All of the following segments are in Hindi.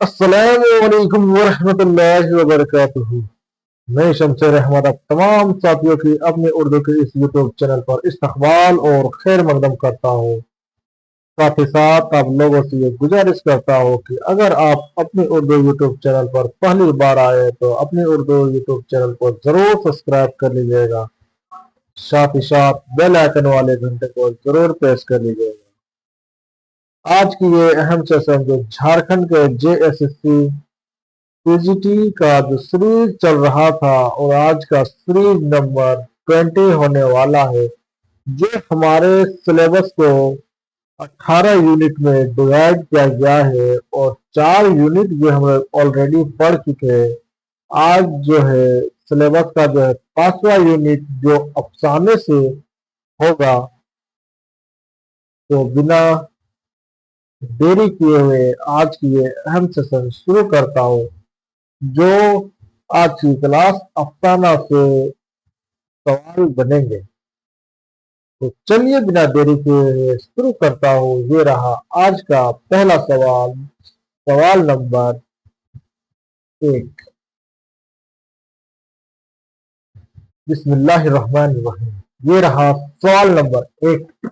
अस्सलामुअलैकुम वरहमतुल्लाहि वबरकातुहू। मैं शमशेर अहमद अब तमाम साथियों की अपने उर्दू के इस यूट्यूब चैनल पर इस्तकबाल और खैर मकदम करता हूँ। साथ ही साथ आप लोगों से ये गुजारिश करता हूँ कि अगर आप अपनी उर्दू यूट्यूब चैनल पर पहली बार आए तो अपनी उर्दू यूट्यूब चैनल को जरूर सब्सक्राइब कर लीजिएगा। साथ ही साथ बेल आइकन वाले घंटे को जरूर प्रेस कर लीजिएगा। आज की ये अहम सेशन जो झारखंड के JSSC पीजीटी का जो सीरीज चल रहा था और आज का सीरीज नंबर 20 होने वाला है, जो हमारे सिलेबस को 18 यूनिट में डिवाइड किया गया है और 4 यूनिट जो हम ऑलरेडी पढ़ चुके हैं। आज जो है सिलेबस का जो है 5वां यूनिट जो अफसाने से होगा। तो बिना देरी किए हुए आज की ये अहम सेशन शुरू करता हूँ, जो आज की क्लास अफसाना से सवाल बनेंगे। तो चलिए बिना देरी के शुरू करता हूँ। ये रहा आज का पहला सवाल, सवाल नंबर 1। बिस्मिल्लाहिर्रहमानिर्रहीम। ये रहा सवाल नंबर 1।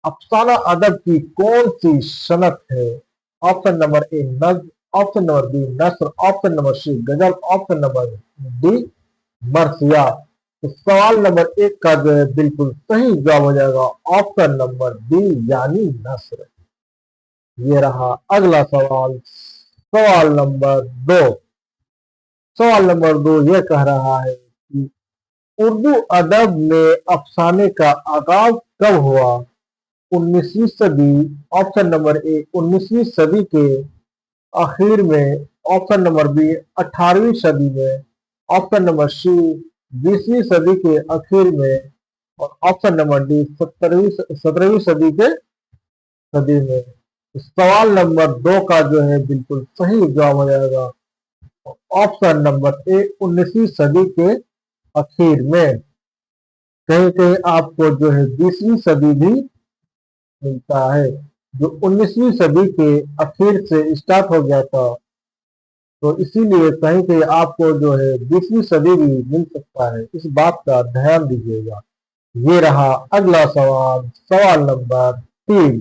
अफसाना अदब की कौन सी सनत है? ऑप्शन नंबर ए नज्म, ऑप्शन नंबर बी नस्र, ऑप्शन नंबर सी गजल, ऑप्शन नंबर डी मरसिया। तो सवाल नंबर 1 का जो है बिल्कुल सही जवाब हो जाएगा ऑप्शन नंबर बी यानी नस्र। ये रहा अगला सवाल, सवाल नंबर 2। सवाल नंबर 2 ये कह रहा है कि उर्दू अदब में अफसाने का आगाज कब हुआ? 19वीं सदी, ऑप्शन नंबर ए 19वीं सदी के आखिर में, ऑप्शन नंबर बी 18वीं सदी में, ऑप्शन नंबर सी 20वीं सदी के आखिर में और ऑप्शन नंबर डी 17वीं सदी के सदी में। सवाल नंबर 2 का जो है बिल्कुल सही जवाब हो जाएगा ऑप्शन नंबर ए 19वीं सदी के आखिर में। कहीं कहीं आपको जो है 20वीं सदी भी मिलता है, जो 19वीं सदी के आखिर से स्टार्ट हो गया था। तो इसीलिए कहीं कहीं आपको जो है 20वीं सदी भी मिल सकता है, इस बात का ध्यान दीजिएगा। ये रहा अगला सवाल, सवाल नंबर 3।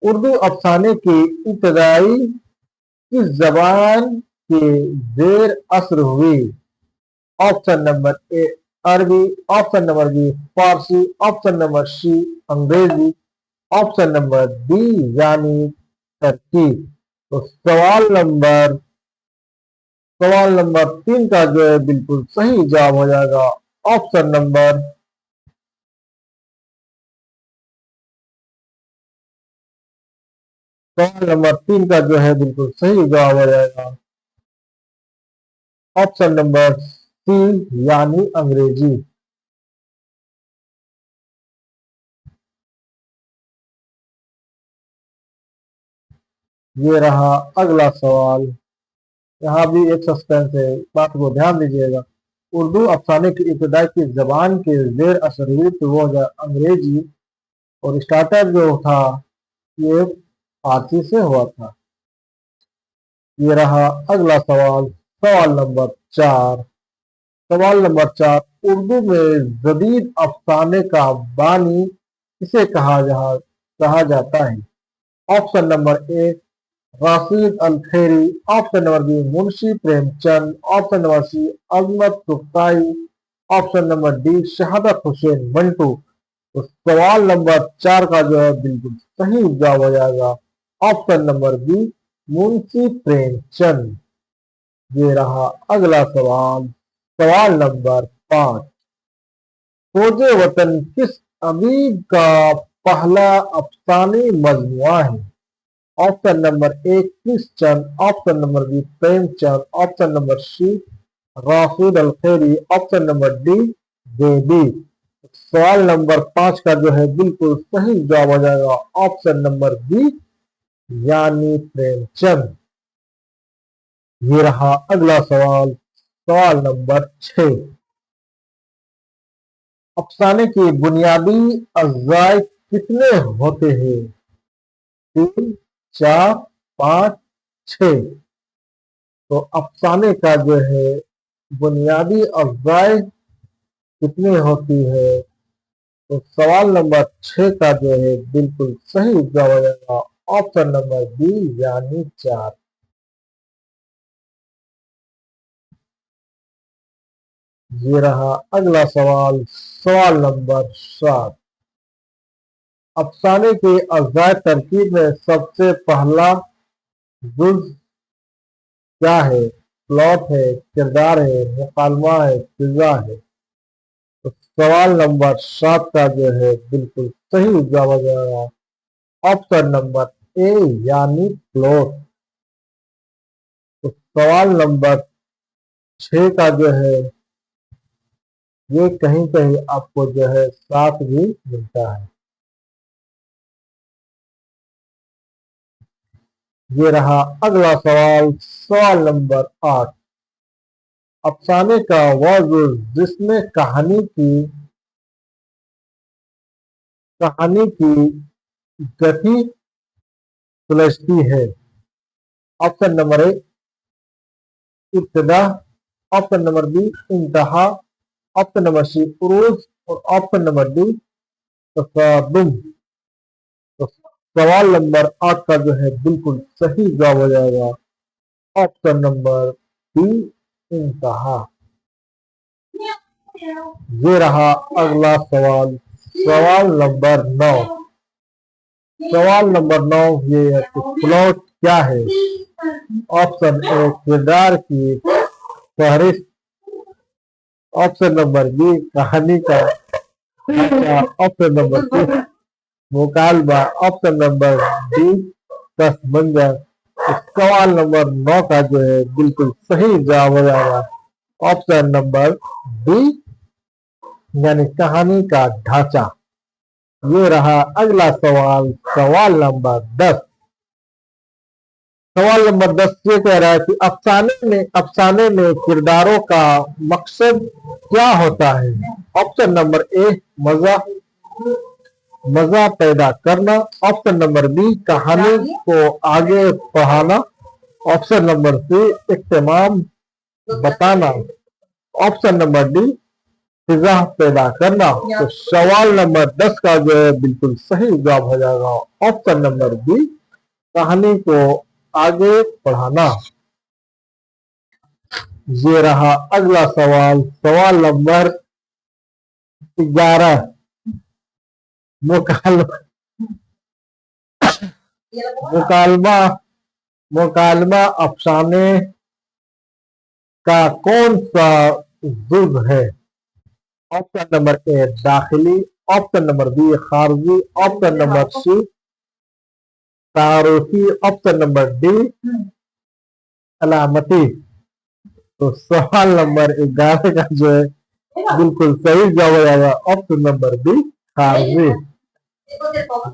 उर्दू अफसाने की इब्तदाई किस जबान के जेर असर हुई? ऑप्शन नंबर ए अरबी, ऑप्शन नंबर बी फारसी, ऑप्शन नंबर सी अंग्रेजी, ऑप्शन नंबर डी यानी टर्की। तो सवाल नंबर 3 का जो है बिल्कुल सही जवाब हो जाएगा ऑप्शन नंबर सवाल नंबर 3 का जो है बिल्कुल सही जवाब हो जाएगा ऑप्शन नंबर सी यानी अंग्रेजी। ये रहा अगला सवाल। यहाँ भी एक सस्पेंस है, बात को ध्यान दीजिएगा। उर्दू अफसाने की इब्तदा की जबान के जेर असर हुई तो वो है अंग्रेजी, और स्टार्टर जो था ये फारसी से हुआ था। ये रहा अगला सवाल, सवाल नंबर 4। सवाल नंबर 4, उर्दू में जदीद अफसाने का बानी किसे कहा जाता है? Option number A Rashid Al Khairi, option number B Munshi Premchand, option number C Azmat Chughtai, option number D Shahadat Hussain Mantu. तो सवाल नंबर 4 का जो है बिल्कुल सही जवाब हो जाएगा option number B Munshi Premchand. ये रहा अगला सवाल, सवाल नंबर 5। खोजे वतन किस अदीब का पहला अफसानी मजमुआ है? ऑप्शन नंबर ए किसचंद, option number B Premchand, option number C Rashid अल Khairi, option number D Bedi. सवाल नंबर 5 का जो है बिल्कुल सही जवाब हो जाएगा ऑप्शन नंबर बी यानी प्रेमचंद। ये रहा अगला सवाल, सवाल नंबर 6। अफसाने के बुनियादी अज्जाए कितने होते हैं? 3, 4, 5, 6। तो अफसाने का जो है बुनियादी अज़ाए कितनी होती है? तो सवाल नंबर 6 का जो है बिल्कुल सही जवाब हो जाएगा ऑप्शन नंबर बी यानी 4। ये रहा अगला सवाल, सवाल नंबर 7। अफसाने के अज़ाए तरकीब में सबसे पहला जुज़ क्या है? प्लॉट है, किरदार है, मुकालमा है, फिजा है। तो सवाल नंबर 7 का जो है बिल्कुल सही जवाब हो जाएगा ऑप्शन नंबर ए यानी प्लॉट। तो सवाल नंबर 6 का जो है ये कहीं कहीं आपको जो है 7 भी मिलता है। ये रहा अगला सवाल, सवाल नंबर 8। अफसाने का वह जुज़ जिसमें कहानी की गति सुलझती है। ऑप्शन नंबर ए इब्तिदा, ऑप्शन नंबर बी इंतहा, ऑप्शन नंबर सी उरूज और ऑप्शन नंबर डी तसादुम। तो सवाल नंबर 8 का जो है बिल्कुल सही जवाब हो जाएगा ऑप्शन नंबर बी इंतहा। ये रहा अगला सवाल, सवाल नंबर 9। सवाल नंबर 9 ये है कि प्लॉट क्या है? ऑप्शन ए किरदार की फहरिस्त, ऑप्शन नंबर बी कहानी का ढांचा, ऑप्शन नंबर सी मुकालमा, ऑप्शन नंबर डी पस मंजर। सवाल नंबर 9 का जो है बिल्कुल सही जवाब हो जाएगा ऑप्शन नंबर डी यानी कहानी का ढांचा। ये रहा अगला सवाल, सवाल नंबर 10। सवाल नंबर 10 ये कह रहा है कि अफसाने में किरदारों का मकसद क्या होता है? ऑप्शन नंबर ए मजा पैदा करना, ऑप्शन नंबर बी कहानी को आगे बढ़ाना, ऑप्शन नंबर सी इत्तेमाम बताना, ऑप्शन नंबर डी फिजा पैदा करना। तो सवाल नंबर 10 का जो है बिल्कुल सही जवाब हो जाएगा ऑप्शन नंबर बी कहानी को आगे बढ़ाना। ये रहा अगला सवाल, सवाल नंबर 11। मुकालमा अफसाने का कौन सा जुज़ है? ऑप्शन नंबर ए दाखिली, ऑप्शन नंबर बी खारजी, ऑप्शन नंबर सी तारुफी, ऑप्शन नंबर डी अलामती। तो सवाल नंबर 11 का जो है बिल्कुल सही जवाब हो जाएगा ऑप्शन नंबर बी खारजी।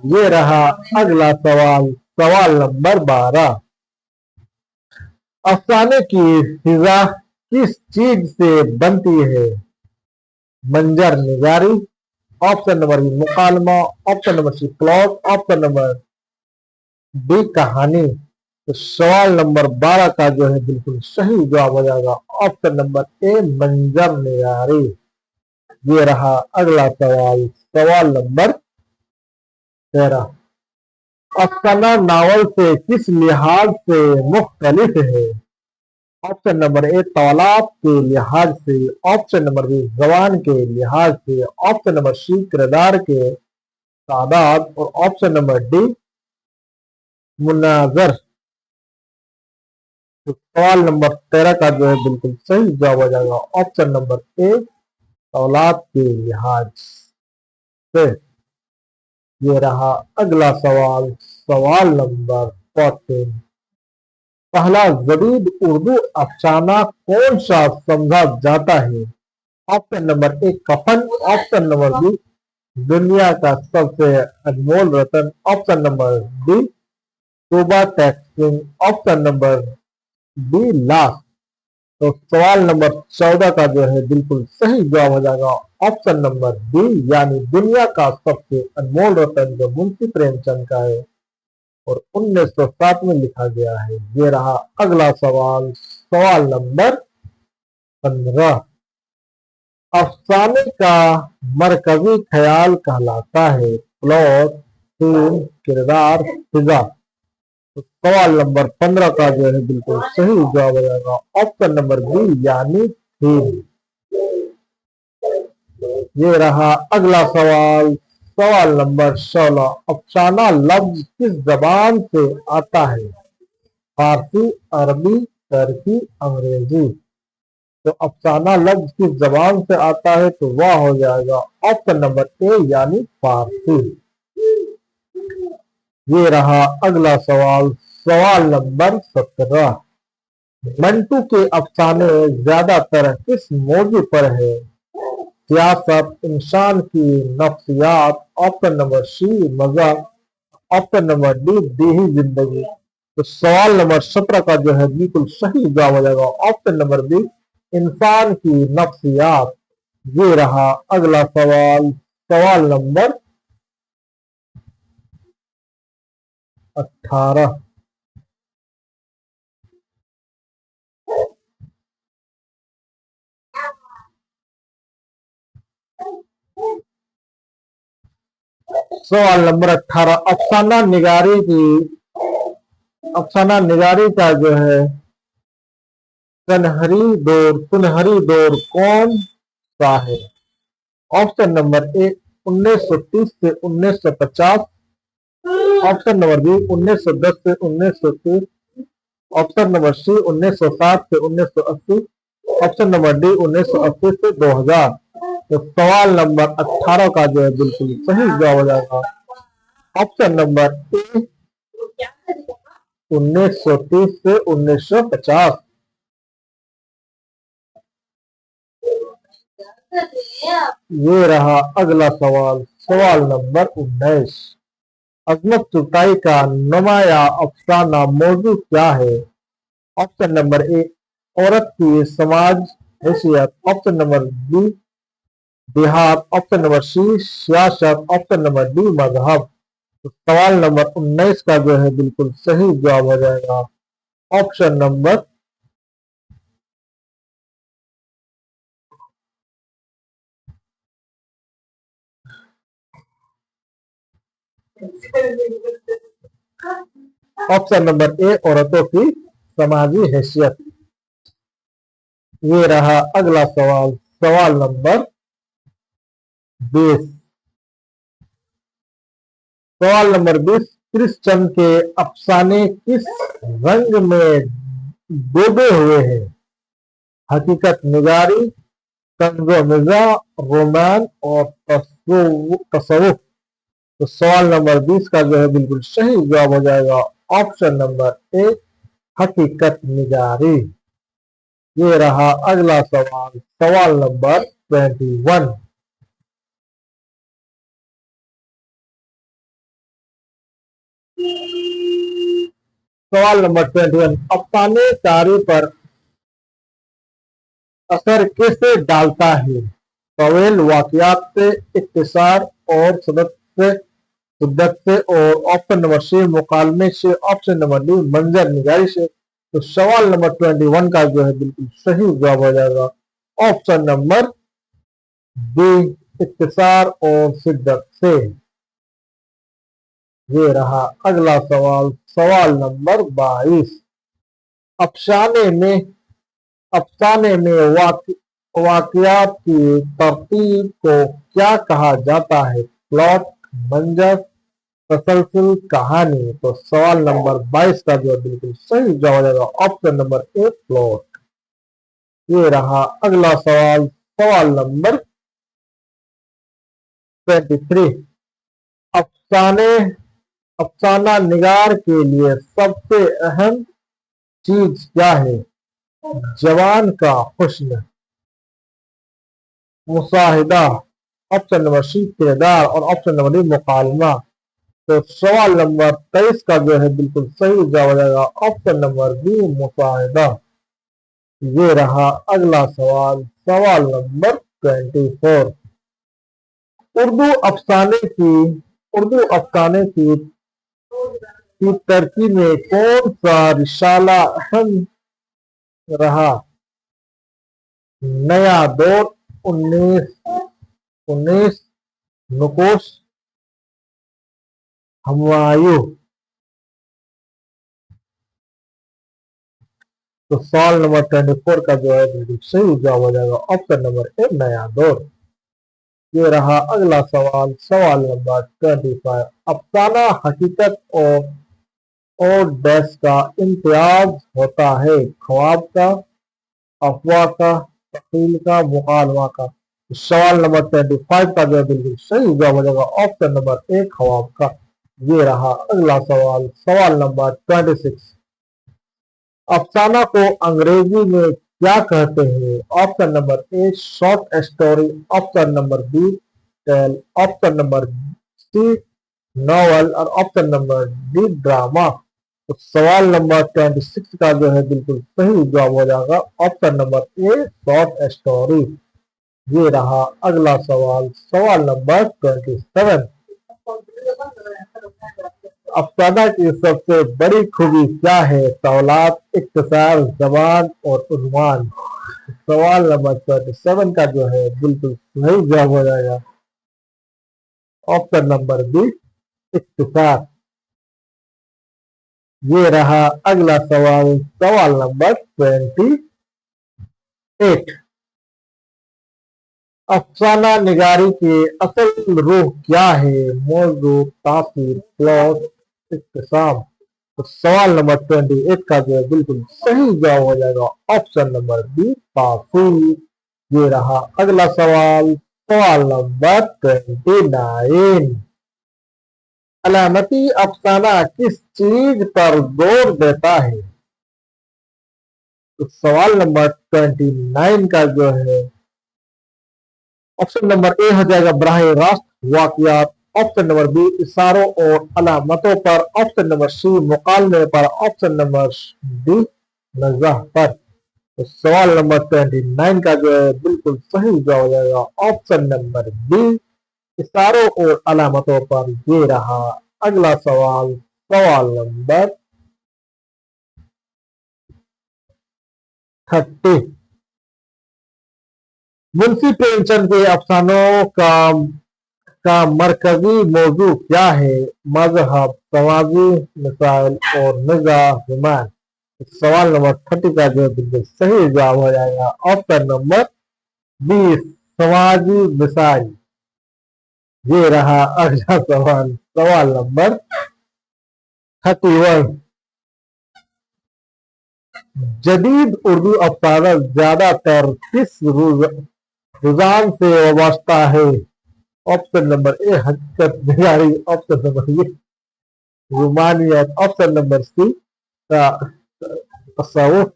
ये रहा अगला सवाल, सवाल नंबर 12। अफसाने की फिजा किस चीज से बनती है? मंजर निगारी, ऑप्शन नंबर बी मुकालमा, option number C plot, option number D कहानी। तो सवाल नंबर 12 का जो है बिल्कुल सही जवाब हो जाएगा ऑप्शन नंबर ए मंजर निगारी। ये रहा अगला सवाल, सवाल नंबर 13। अफसाना नावल से किस लिहाज से मुख्तलिफ है? ऑप्शन नंबर ए तौलात के लिहाज से, ऑप्शन नंबर बी जबान के लिहाज से, ऑप्शन नंबर सी किरदार के तादाद और ऑप्शन नंबर डी मुनाजर। तो सवाल नंबर 13 का जो है बिल्कुल सही जवाब हो जाएगा ऑप्शन नंबर ए औलाद के लिहाज से। ये रहा अगला सवाल, सवाल नंबर 14। पहला जदीद उर्दू अफसाना कौन सा समझा जाता है? ऑप्शन नंबर ए कफन, ऑप्शन नंबर बी दुनिया का सबसे अनमोल रतन, ऑप्शन नंबर डी तोबा टैक्सिंग, ऑप्शन नंबर डी लाख। तो सवाल नंबर 14 का जो है बिल्कुल सही जवाब हो जाएगा ऑप्शन नंबर डी यानी दुनिया का सबसे अनमोल रतन जो मुंशी प्रेमचंद का है और 1907 में लिखा गया है। ये रहा अगला सवाल, सवाल नंबर 15। अफसाने का मरकजी ख्याल कहलाता है प्लॉट, थीम, किरदार, फिजा। तो सवाल नंबर 15 का जो है बिल्कुल सही जवाब हो जाएगा ऑप्शन नंबर बी यानी थीम। ये रहा अगला सवाल, सवाल नंबर 16। अफसाना लफ्ज किस जबान से आता है? फारसी, अरबी, तुर्की, अंग्रेजी। तो अफसाना लफ्ज किस जबान से आता है? तो वह हो जाएगा ऑप्शन नंबर ए यानी फारसी। ये रहा अगला सवाल, सवाल नंबर 17। मंटू के अफसाने ज्यादातर किस मौजू पर है? सियासत, इंसान की नफ्सियात, ऑप्शन नंबर सी मजहब, ऑप्शन नंबर डी देही जिंदगी। तो सवाल नंबर 17 का जो है बिल्कुल सही जवाब हो जाएगा ऑप्शन नंबर बी इंसान की नफ्सियात। ये रहा अगला सवाल, सवाल नंबर 18। सवाल नंबर 18। अफसाना निगारी का जो है सुनहरी दौर कौन सा है? ऑप्शन नंबर ए 1930 से 1950, ऑप्शन नंबर बी 1910 से 1930, ऑप्शन नंबर सी 1960 से 1980, ऑप्शन नंबर डी 1980 से 2000। तो सवाल नंबर 18 का जो है बिल्कुल सही जवाब हो जाएगा ऑप्शन नंबर ए 1930 से 1950। ये रहा अगला सवाल, सवाल नंबर 19। अजमत चुगताई का नुमाया अफसाना मौजू क्या है? ऑप्शन नंबर ए औरत की समाज हैसियत, ऑप्शन नंबर बी देहात, ऑप्शन नंबर सी सियासत, ऑप्शन नंबर डी मजहब। तो सवाल नंबर 19 का जो है बिल्कुल सही जवाब हो जाएगा ऑप्शन नंबर ऑप्शन नंबर ए औरतों की समाजी हैसियत। ये रहा अगला सवाल, सवाल नंबर 20। सवाल नंबर 20। कृष्णचंद के अफसाने किस रंग में डूबे हुए हैं? हकीकत निगारी, तंज़ो मिज़ा, रोमान और तसव्वुफ। तो सवाल नंबर 20 का जो है बिल्कुल सही जवाब हो जाएगा ऑप्शन नंबर ए हकीकत निगारी। ये रहा अगला सवाल, सवाल नंबर 21। सवाल नंबर 21। अफसाने कारी पर असर कैसे डालता है? तवील वाकयात से, इख्तिसार और शिद्दत से, और ऑप्शन नंबर सी मुकालमे से, ऑप्शन नंबर डी मंजर निगारी से। तो सवाल नंबर 21 का जो है बिल्कुल सही जवाब हो जाएगा ऑप्शन नंबर डी इख्तिसार और शिद्दत से। ये रहा अगला सवाल, सवाल नंबर 22। अफसाने में वाकयात की तरतीब को क्या कहा जाता है? प्लॉट, मंजर, तसलसल, कहानी। तो सवाल नंबर 22 का जो बिल्कुल सही जवाब हो जाएगा ऑप्शन नंबर ए प्लॉट। ये रहा अगला सवाल, सवाल नंबर 23। अफसाने अफसाना निगार के लिए सबसे अहम चीज क्या है? जवान का हुस्न, मुशाहिदा, ऑप्शन नंबर सी किरदार, और ऑप्शन नंबर डी मुकालमा। तो सवाल नंबर 23 का जो है बिल्कुल सही जवाब हो जाएगा ऑप्शन नंबर बी मुशाहिदा। ये रहा अगला सवाल, सवाल नंबर 24। उर्दू अफसाने की की टर्की में कौन सा रिसाला अहम रहा? नया दौर, 1919, नुकोश, हुमायूं। तो सवाल नंबर 24 का जो है बिल्कुल सही जवाब हो जाएगा ऑप्शन नंबर ए, नया दौर। ये रहा अगला सवाल, सवाल नंबर 25। अफसाना हकीकत और डैश का इम्तियाज होता है, ख्वाब का, अफवाह का, तखील का, मुकालमा का। तो सवाल नंबर 25 का जो है बिल्कुल सही जवाब हो जाएगा ऑप्शन नंबर ए, ख्वाब का। ये रहा अगला सवाल, सवाल नंबर 26। अफसाना को अंग्रेजी में क्या कहते हैं? Option number A, short story, option number B, tale, option number C, novel, और ऑप्शन नंबर डी, ड्रामा। तो सवाल नंबर 26 का जो है बिल्कुल सही जवाब हो जाएगा option number A, short story. ये रहा अगला सवाल, सवाल नंबर 27। अफसाना की सबसे बड़ी खूबी क्या है? तौलात, इख्तिसार, जबान और उन्वान। सवाल नंबर 27 का जो है बिल्कुल सही जवाब हो जाएगा ऑप्शन नंबर बी, इख्तिसार। ये रहा अगला सवाल, सवाल नंबर 28। अफसाना निगारी की असल रूह क्या है? मौजू, तासीर, प्लॉट, इख्तिसाम। तो सवाल नंबर 28 का जो है बिल्कुल सही जवाब हो जाएगा ऑप्शन नंबर बी, तासीर। ये रहा अगला सवाल, सवाल नंबर 29। अलामती अफसाना किस चीज पर जोर देता है? तो सवाल नंबर 29 का जो है ऑप्शन नंबर ए हो जाएगा बराह रास्त वाकयात, ऑप्शन नंबर बी इशारों और अलामतों पर, ऑप्शन नंबर सी मुकालमे पर, ऑप्शन नंबर डी नज़ह पर। तो सवाल नंबर 29 का जो है बिल्कुल सही जवाब हो जाएगा ऑप्शन नंबर बी, इशारों और अलामतों पर। ये रहा अगला सवाल, सवाल नंबर 30। मुंशी प्रेमचंद के अफसानों का मरकजी मौजू क्या है? मजहब, समाजी मसाइल और निज़ाम। सवाल नंबर 30 का जो है बिल्कुल सही जवाब हो जाएगा ऑप्शन नंबर बी, समाजी मसाइल। ये रहा अगला सवाल, सवाल नंबर 31। जदीद उर्दू अफसाना ज्यादातर किस रुझान से वाबस्ता है? ऑप्शन नंबर ए, हकीकत निगारी, ऑप्शन नंबर बी, रूमानियत, ऑप्शन नंबर सी, तसव्वुफ,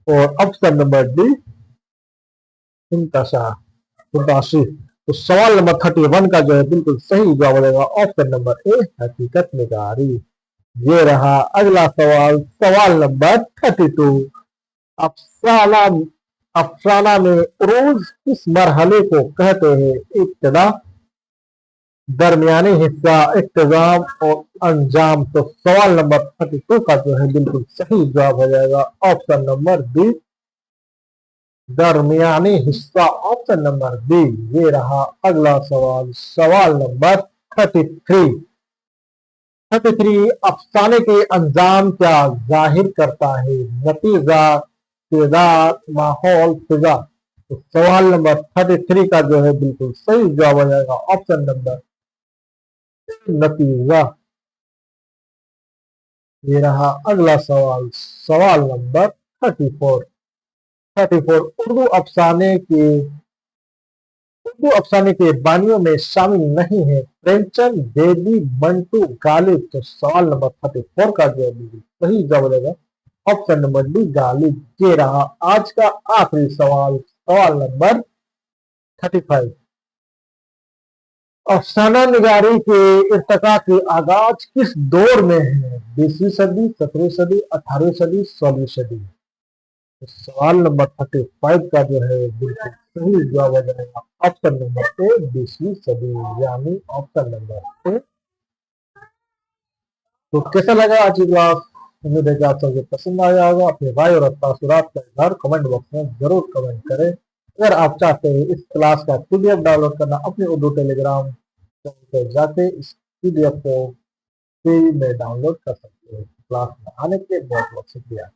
और ऑप्शन नंबर डी, इंताशी। तो सवाल नंबर 31 का जो है बिल्कुल सही जवाब रहेगा ऑप्शन नंबर ए, हकीकत निगारी। ये रहा अगला सवाल, सवाल नंबर 32। अफसाना अफसाना में उरूज किस मरहले को कहते हैं? इब्तिदा, दरमियानी हिस्सा, इख्तिताम और अंजाम। तो सवाल नंबर 32 का जो है बिल्कुल सही जवाब हो जाएगा ऑप्शन नंबर बी, दरमियानी हिस्सा, ऑप्शन नंबर बी। ये रहा अगला सवाल, सवाल नंबर 33। 33, अफसाने के अंजाम क्या जाहिर करता है? नतीजा, किरदार, माहौल, फिजा। तो सवाल नंबर 33 का जो है बिल्कुल सही जवाब हो जाएगा ऑप्शन नंबर नतीजा। ये रहा अगला सवाल, सवाल नंबर 34। 34, उर्दू अफसाने के बानियों में शामिल नहीं है प्रेमचंद, बेदी, मंटू, गालिब। तो सवाल नंबर 34 का जो है बिल्कुल सही जवाब रहेगा ऑप्शन नंबर डी, गालिब। ये रहा आज का आखिरी सवाल, सवाल नंबर 35। अफसाना निगारी के इर्तिका के आगाज किस दौर में है? 20वीं सदी, 17वीं सदी, 18वीं सदी, 16वीं सदी। तो सवाल नंबर 35 का जो है बिल्कुल सही जवाब हो जाएगा ऑप्शन नंबर ए, 20वीं सदी, यानी ऑप्शन नंबर ए, तो कैसा लगा आज की क्लास? उम्मीद है कि आप सबको पसंद आया होगा। अपने राय और तासुरात का इजहार कमेंट बॉक्स में जरूर कमेंट करें। अगर आप चाहते हैं इस क्लास का पीडीएफ डाउनलोड करना, अपने उर्दू टेलीग्राम चैनल पर जाके इस पीडीएफ को फ्री में डाउनलोड कर सकते हैं। क्लास में आने के लिए बहुत बहुत शुक्रिया।